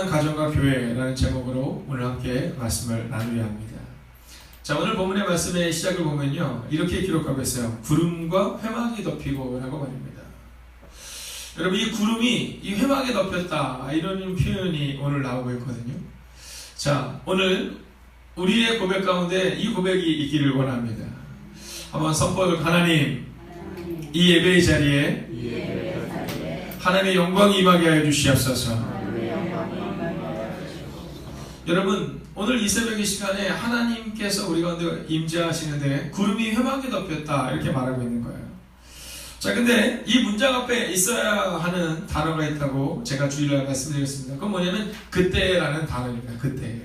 가정과 교회라는 제목으로 오늘 함께 말씀을 나누려 합니다. 자, 오늘 본문의 말씀의 시작을 보면요, 이렇게 기록하고 있어요. 구름과 회막이 덮이고 라고 말입니다. 여러분, 이 구름이 이 회막에 덮였다, 이런 표현이 오늘 나오고 있거든요. 자, 오늘 우리의 고백 가운데 이 고백이 있기를 원합니다. 한번 선포하고, 하나님, 이 예배의 자리에 하나님의 영광이 임하게 하여 주시옵소서. 여러분, 오늘 이 새벽의 시간에 하나님께서 우리 가운데 임재하시는데 구름이 회막에 덮였다, 이렇게 말하고 있는 거예요. 자, 근데 이 문장 앞에 있어야 하는 단어가 있다고 제가 주일날 말씀드렸습니다. 그건 뭐냐면 그때라는 단어입니다. 그때.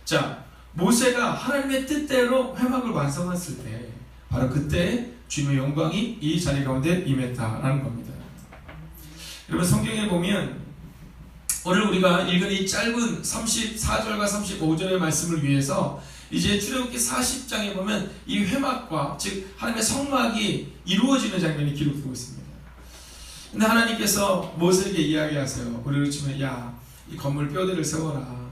자, 모세가 하나님의 뜻대로 회막을 완성했을 때 바로 그때 주님의 영광이 이 자리 가운데 임했다라는 겁니다. 여러분, 성경에 보면 오늘 우리가 읽은 이 짧은 34절과 35절의 말씀을 위해서 이제 출애굽기 40장에 보면 이 회막과 즉 하나님의 성막이 이루어지는 장면이 기록되고 있습니다. 근데 하나님께서 모세에게 이야기하세요. 우리로 치면, 야, 이 건물 뼈대를 세워라.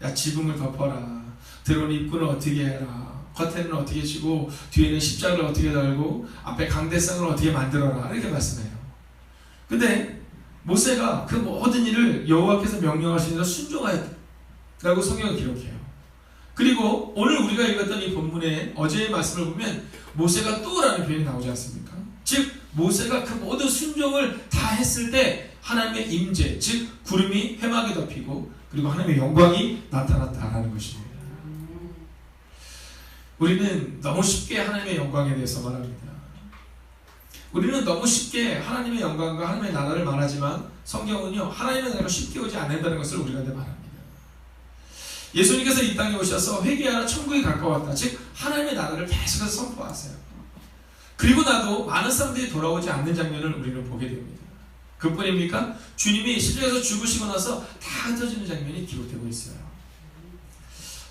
야, 지붕을 덮어라. 들어온 입구는 어떻게 해라. 겉에는 어떻게 치고 뒤에는 십자가를 어떻게 달고 앞에 강대상을 어떻게 만들어라, 이렇게 말씀해요. 근데 모세가 그 모든 일을 여호와께서 명령하신 대로 순종하였다라고 성경을 기록해요. 그리고 오늘 우리가 읽었던 이 본문의 어제의 말씀을 보면 모세가 또라는 표현이 나오지 않습니까? 즉 모세가 그 모든 순종을 다 했을 때 하나님의 임재, 즉 구름이 회막에 덮이고 그리고 하나님의 영광이 나타났다라는 것입니다. 우리는 너무 쉽게 하나님의 영광에 대해서 말합니다. 우리는 너무 쉽게 하나님의 영광과 하나님의 나라를 말하지만 성경은요, 하나님의 나라가 쉽게 오지 않는다는 것을 우리가 말합니다. 예수님께서 이 땅에 오셔서 회개하라, 천국이 가까웠다. 즉 하나님의 나라를 계속해서 선포하세요. 그리고 나도 많은 사람들이 돌아오지 않는 장면을 우리는 보게 됩니다. 그뿐입니까? 주님이 십자가에서 죽으시고 나서 다 흩어지는 장면이 기록되고 있어요.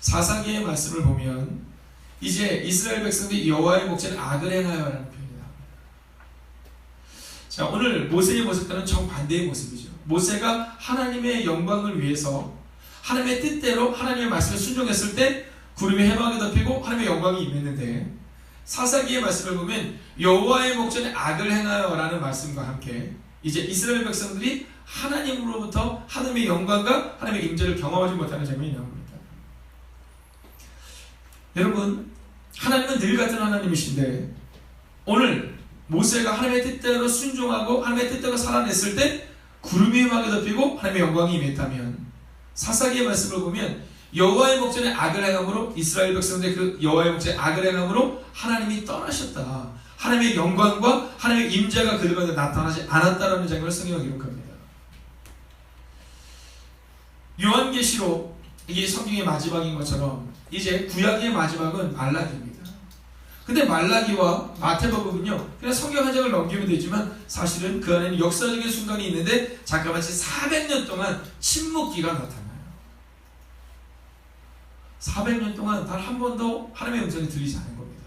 사사기의 말씀을 보면 이제 이스라엘 백성들이 여호와의 목전에 악을 행하여라는 표현이 나옵니다. 자, 오늘 모세의 모습과는 정반대의 모습이죠. 모세가 하나님의 영광을 위해서 하나님의 뜻대로 하나님의 말씀을 순종했을 때 구름이 회막에 덮이고 하나님의 영광이 임했는데, 사사기의 말씀을 보면 여호와의 목전에 악을 행하여라는 말씀과 함께 이제 이스라엘 백성들이 하나님으로부터 하나님의 영광과 하나님의 임재를 경험하지 못하는 장면이 나옵니다. 여러분, 하나님은 늘 같은 하나님이신데 오늘 모세가 하나님의 뜻대로 순종하고 하나님의 뜻대로 살아냈을 때 구름이 회막에 덮이고 하나님의 영광이 임했다면, 사사기의 말씀을 보면 여호와의 목전에 악을 행함으로 이스라엘 백성들의 그 여호와의 목전에 악을 행함으로 하나님이 떠나셨다. 하나님의 영광과 하나님의 임재가 그들 가운데 나타나지 않았다라는 장면을 성경이 기록합니다. 요한계시록, 이게 성경의 마지막인 것처럼 이제 구약의 마지막은 말라기입니다. 근데 말라기와 마태복음은요, 그냥 성경 한 장을 넘기면 되지만 사실은 그 안에는 역사적인 순간이 있는데 잠깐만치 400년 동안 침묵기가 나타나요. 400년 동안 단 한 번도 하나님의 음성이 들리지 않은 겁니다.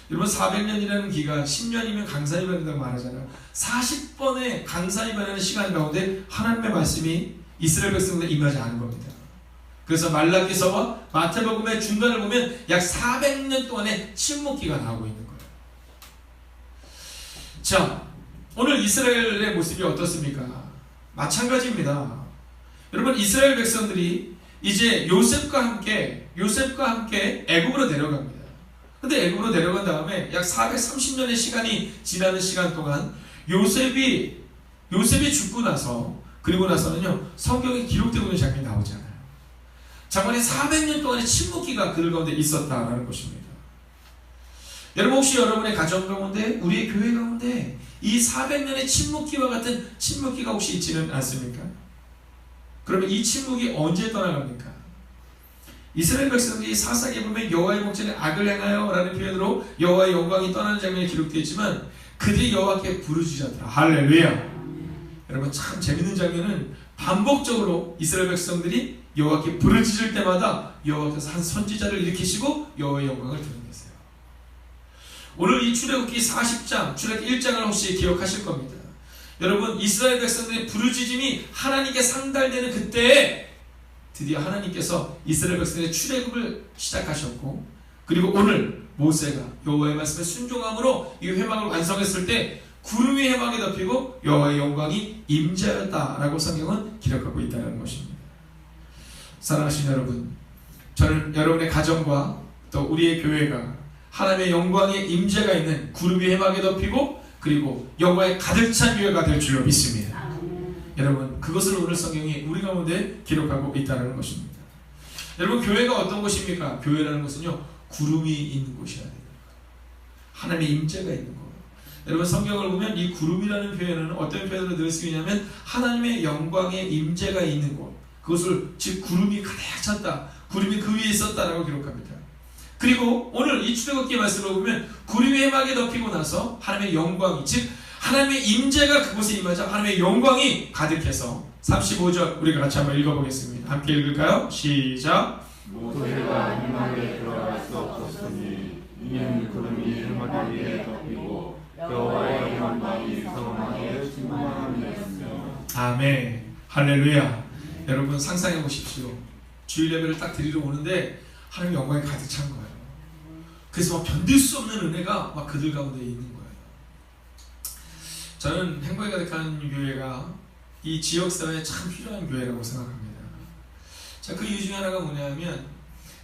여러분, 400년이라는 기간, 10년이면 강산이 변한다고 말하잖아요. 40번의 강산이 변하는 시간 가운데 하나님의 말씀이 이스라엘 백성들에 임하지 않은 겁니다. 그래서 말라기서와 마태복음의 중간을 보면 약 400년 동안의 침묵기가 나오고 있는 거예요. 자, 오늘 이스라엘의 모습이 어떻습니까? 마찬가지입니다. 여러분, 이스라엘 백성들이 이제 요셉과 함께 애굽으로 내려갑니다. 근데 애굽으로 내려간 다음에 약 430년의 시간이 지나는 시간 동안 요셉이 죽고 나서, 그리고 나서는요, 성경에 기록되고 있는 장면이 나오잖아요. 장관이 400년 동안의 침묵기가 그들 가운데 있었다라는 것입니다. 여러분, 혹시 여러분의 가정 가운데, 우리의 교회 가운데 이 400년의 침묵기와 같은 침묵기가 혹시 있지는 않습니까? 그러면 이 침묵이 언제 떠나갑니까? 이스라엘 백성들이 사사기에 보면 여호와의 목전에 악을 행하여 라는 표현으로 여호와의 영광이 떠나는 장면이 기록되어 있지만 그들이 여호와께 부르짖었더라. 할렐루야. 여러분, 참 재밌는 장면은 반복적으로 이스라엘 백성들이 여호와께 부르짖을 때마다 여호와께서 한 선지자를 일으키시고 여호와의 영광을 드러냈어요. 오늘 이 출애굽기 40장, 출애굽기 1장을 혹시 기억하실 겁니다. 여러분, 이스라엘 백성들의 부르짖음이 하나님께 상달되는 그때에 드디어 하나님께서 이스라엘 백성의 출애굽을 시작하셨고, 그리고 오늘 모세가 여호와의 말씀에 순종함으로 이 회막을 완성했을 때 구름이 회막에 덮이고 여호와의 영광이 임재하였다라고 성경은 기록하고 있다는 것입니다. 사랑하시는 여러분, 저는 여러분의 가정과 또 우리의 교회가 하나님의 영광의 임재가 있는 구름이 회막에 덮이고 그리고 영광에 가득 찬 교회가 될 줄로 믿습니다. 여러분, 그것을 오늘 성경이 우리 가운데 기록하고 있다는 것입니다. 여러분, 교회가 어떤 곳입니까? 교회라는 것은요, 구름이 있는 곳이어야 돼요. 하나님의 임재가 있는 곳. 여러분, 성경을 보면 이 구름이라는 표현은 어떤 표현으로 늘 쓰이냐면 하나님의 영광의 임재가 있는 곳, 그것을 즉 구름이 가득 찼다, 구름이 그 위에 있었다라고 기록합니다. 그리고 오늘 이 출애굽기 말씀을 보면 구름이 회막에 덮이고 나서 하나님의 영광이, 즉 하나님의 임재가 그곳에 임하자 하나님의 영광이 가득해서 35절 우리가 같이 한번 읽어보겠습니다. 함께 읽을까요? 시작. 모세가 회막에 들어갈 수 없었으니 이는 구름이 회막 위에 덮이고 여호와의 영광이 성막에 충만함이었으며. 아멘. 할렐루야. 여러분, 상상해 보십시오. 주일 예배를 딱 드리러 오는데 하나님의 영광이 가득 찬 거예요. 그래서 막 견딜 수 없는 은혜가 막 그들 가운데 있는 거예요. 저는 행복이 가득한 교회가 이 지역사회에 참 필요한 교회라고 생각합니다. 자, 그 이유 중에 하나가 뭐냐면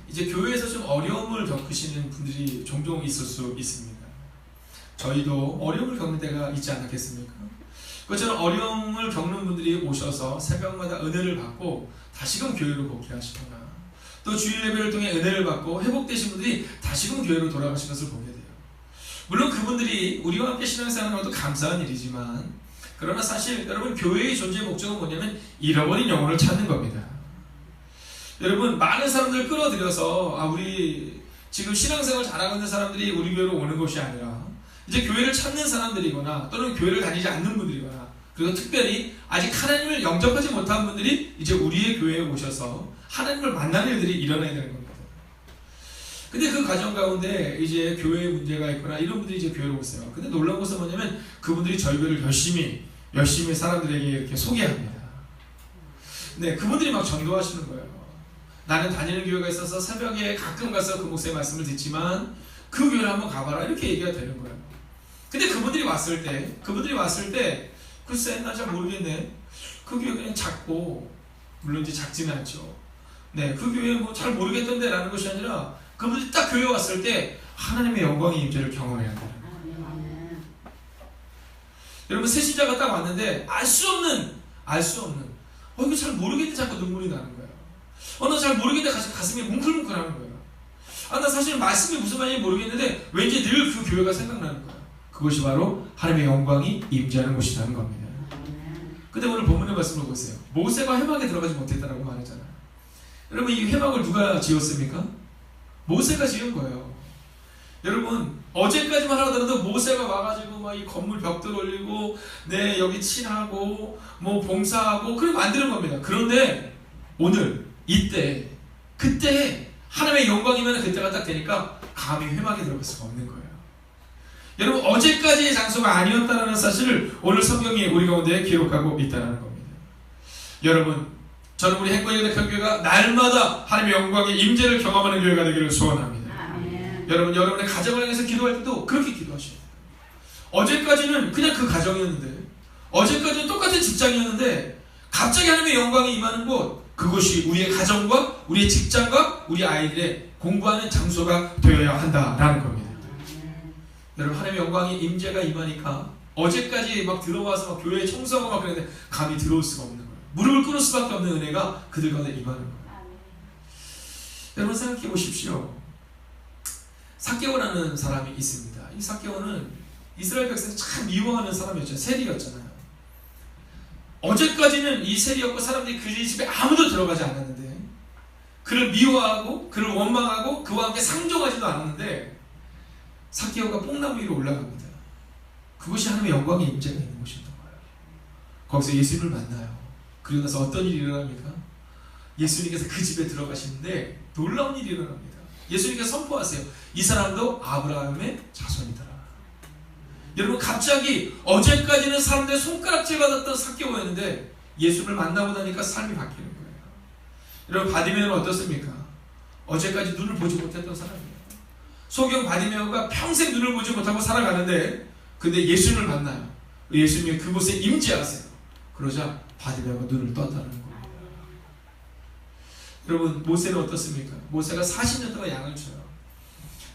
이제 교회에서 좀 어려움을 겪으시는 분들이 종종 있을 수 있습니다. 저희도 어려움을 겪는 때가 있지 않았겠습니까? 그것처럼 어려움을 겪는 분들이 오셔서 새벽마다 은혜를 받고 다시금 교회로 복귀하시거나 또 주일 예배를 통해 은혜를 받고 회복되신 분들이 다시금 교회로 돌아가신 것을 보게 돼요. 물론 그분들이 우리와 함께 신앙생활하는 것도 감사한 일이지만, 그러나 사실 여러분, 교회의 존재의 목적은 뭐냐면 잃어버린 영혼을 찾는 겁니다. 여러분, 많은 사람들을 끌어들여서 우리 지금 신앙생활 잘하고 있는 사람들이 우리 교회로 오는 것이 아니라 이제 교회를 찾는 사람들이거나 또는 교회를 다니지 않는 분들이거나, 그리고 특별히 아직 하나님을 영접하지 못한 분들이 이제 우리의 교회에 오셔서 하나님을 만나는 일들이 일어나야 되는 겁니다. 근데 그 과정 가운데 이제 교회에 문제가 있거나 이런 분들이 이제 교회로 오세요. 근데 놀라운 것은 뭐냐면 그분들이 저희 교회를 열심히 사람들에게 이렇게 소개합니다. 네, 그분들이 막 전도하시는 거예요. 나는 다니는 교회가 있어서 새벽에 가끔 가서 그 목사의 말씀을 듣지만 그 교회를 한번 가봐라, 이렇게 얘기가 되는 거예요. 근데 그분들이 왔을 때 글쎄, 나 잘 모르겠네. 그 교회 그냥 작고, 물론 이제 작지는 않죠. 네, 그 교회 뭐 잘 모르겠던데 라는 것이 아니라 그분들이 딱 교회 왔을 때 하나님의 영광의 임재를 경험해야 돼요. 여러분, 새신자가 딱 왔는데 알 수 없는 이거 잘 모르겠는데 자꾸 눈물이 나는 거예요. 나 잘 모르겠는데 가슴이 뭉클뭉클하는 거예요. 나 사실 말씀이 무슨 말인지 모르겠는데 왠지 늘 그 교회가 생각나는 거예요. 그것이 바로 하나님의 영광이 임재하는 곳이라는 겁니다. 근데 오늘 본문의 말씀을 보세요. 모세가 회막에 들어가지 못했다라고 말했잖아요. 여러분, 이 회막을 누가 지었습니까? 모세가 지은 거예요. 여러분, 어제까지만 하더라도 모세가 와가지고 막 이 건물 벽돌 올리고, 네, 여기 칠하고, 뭐 봉사하고, 그렇게 만드는 겁니다. 그런데 오늘 그때 하나님의 영광이면 그때가 딱 되니까 감히 회막에 들어갈 수가 없는 거예요. 여러분, 어제까지의 장소가 아니었다는 사실을 오늘 성경이 우리 가운데 기록하고 있다는 겁니다. 여러분, 저는 우리 행복의 가득한 교회가 날마다 하나님의 영광의 임재를 경험하는 교회가 되기를 소원합니다. 여러분, 여러분의 가정을 향해서 기도할 때도 그렇게 기도하셔야 돼요. 어제까지는 그냥 그 가정이었는데, 어제까지는 똑같은 직장이었는데 갑자기 하나님의 영광이 임하는 곳, 그것이 우리의 가정과 우리의 직장과 우리 아이들의 공부하는 장소가 되어야 한다라는 겁니다. 여러분, 하나님의 영광이 임재가 임하니까 어제까지 막 들어와서 막 교회에 청소하고 막 그랬는데 감히 들어올 수가 없는 거예요. 무릎을 꿇을 수밖에 없는 은혜가 그들 가운데 임하는 거예요. 여러분, 생각해 보십시오. 삭개오라는 사람이 있습니다. 이 삭개오는 이스라엘 백성이 참 미워하는 사람이었죠. 세리였잖아요. 어제까지는 이 세리였고 사람들이 그 집에 아무도 들어가지 않았는데, 그를 미워하고 그를 원망하고 그와 함께 상종하지도 않았는데 삭개오가 뽕나무 위로 올라갑니다. 그것이 하나님의 영광의 임재가 있는 곳이었던 거예요. 거기서 예수님을 만나요. 그리고 나서 어떤 일이 일어납니까? 예수님께서 그 집에 들어가시는데 놀라운 일이 일어납니다. 예수님께서 선포하세요. 이 사람도 아브라함의 자손이더라. 여러분, 갑자기 어제까지는 사람들의 손가락질 받았던 삭개오였는데 예수를 만나고 나니까 삶이 바뀌는 거예요. 여러분, 바디메오는 어떻습니까? 어제까지 눈을 보지 못했던 사람이에요. 소경 바디메오가 평생 눈을 보지 못하고 살아가는데 근데 예수님을 만나요. 예수님이 그곳에 임재하세요. 그러자 바디메오가 눈을 떴다는 거예요. 여러분, 모세는 어떻습니까? 모세가 40년 동안 양을 쳐요.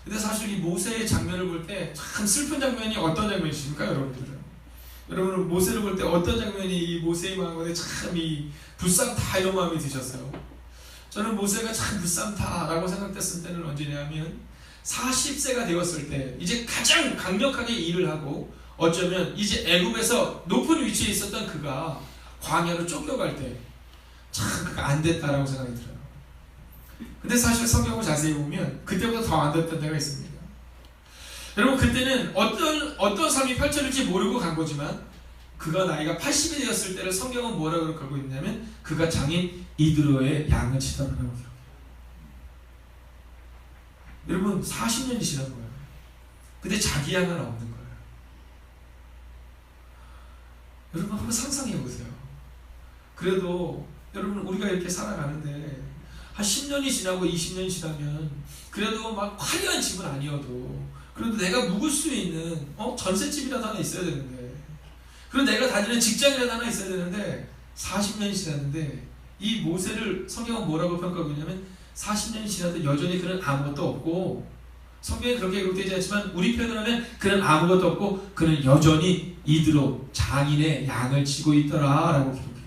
근데 사실 이 모세의 장면을 볼 때 참 슬픈 장면이 어떤 장면이십니까, 여러분들은? 여러분은 모세를 볼 때 어떤 장면이 이 모세의 마음에 참 이 불쌍다 이런 마음이 드셨어요? 저는 모세가 참 불쌍다라고 생각됐을 때는 언제냐면 40세가 되었을 때 이제 가장 강력하게 일을 하고 어쩌면 이제 애굽에서 높은 위치에 있었던 그가 광야로 쫓겨갈 때 참 그가 안 됐다라고 생각이 들어요. 근데 사실 성경을 자세히 보면 그때보다 더 안 됐던 때가 있습니다. 여러분, 그때는 어떤 삶이 펼쳐질지 모르고 간 거지만 그가 나이가 80이 되었을 때를 성경은 뭐라고 그러고 있냐면 그가 장인 이드로의 양을 치더라라고 기록해요. 여러분, 40년이 지난 거예요. 근데 자기 양은 없는 거예요. 여러분, 한번 상상해 보세요. 그래도 여러분, 우리가 이렇게 살아가는데 한 10년이 지나고 20년이 지나면 그래도 막 화려한 집은 아니어도 그래도 내가 묵을 수 있는 전셋집이라도 하나 있어야 되는데, 그리고 내가 다니는 직장이라도 하나 있어야 되는데 40년이 지났는데 이 모세를 성경은 뭐라고 평가하고 있냐면 40년이 지나도 여전히 그는 아무것도 없고, 성경에 그렇게 기록되지 않지만 우리 표현을 하면 그는 아무것도 없고 그는 여전히 이드로 장인의 양을 치고 있더라 라고 기록해요.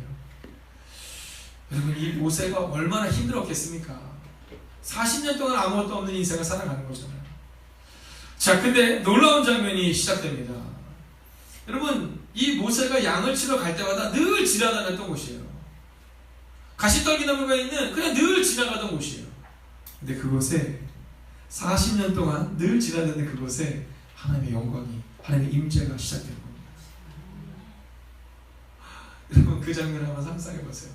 여러분, 이 모세가 얼마나 힘들었겠습니까? 40년 동안 아무것도 없는 인생을 살아가는 거잖아요. 자, 근데 놀라운 장면이 시작됩니다. 여러분, 이 모세가 양을 치러 갈 때마다 늘 지나다녔던 곳이에요. 가시떨기나무가 있는 그냥 늘 지나가던 곳이에요. 근데 그곳에 40년 동안 늘 지나다니는 그곳에 하나님의 영광이, 하나님의 임재가 시작된 겁니다. 여러분, 그 장면을 한번 상상해 보세요.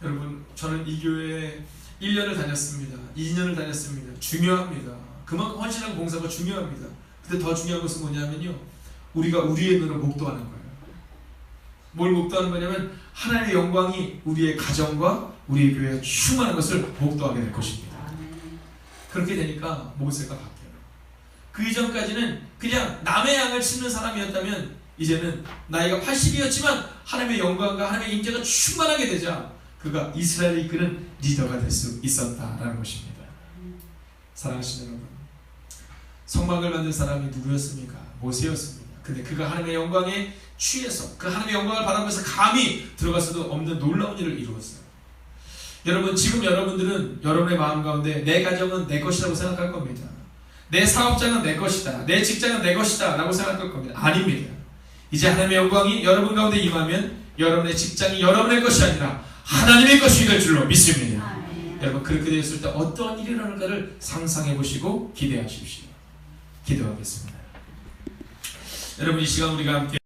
여러분, 저는 이 교회에 1년을 다녔습니다. 2년을 다녔습니다. 중요합니다. 그만큼 헌신하고 봉사가 중요합니다. 근데 더 중요한 것은 뭐냐면요, 우리가 우리의 눈을 목도하는 거예요. 뭘 목도하는 거냐면 하나님의 영광이 우리의 가정과 우리의 교회에 충만한 것을 목도하게 될 것입니다. 그렇게 되니까 모세가 바뀌어요. 그 이전까지는 그냥 남의 양을 치는 사람이었다면 이제는 나이가 80이었지만 하나님의 영광과 하나님의 임재가 충만하게 되자 그가 이스라엘을 이끄는 리더가 될 수 있었다라는 것입니다. 사랑하시는 여러분, 성막을 만든 사람이 누구였습니까? 모세였습니다. 근데 그가 하나님의 영광에 취해서 그 하나님의 영광을 바라보면서 감히 들어가서도 없는 놀라운 일을 이루었어요. 여러분, 지금 여러분들은 여러분의 마음 가운데 내 가정은 내 것이라고 생각할 겁니다. 내 사업장은 내 것이다, 내 직장은 내 것이다 라고 생각할 겁니다. 아닙니다. 이제 하나님의 영광이 여러분 가운데 임하면 여러분의 직장이 여러분의 것이 아니라 하나님의 것이 될 줄로 믿습니다. 여러분, 그렇게 되었을 때 어떤 일이 일어날까를 상상해 보시고 기대하십시오. 기도하겠습니다. 여러분, 이 시간 우리가 함께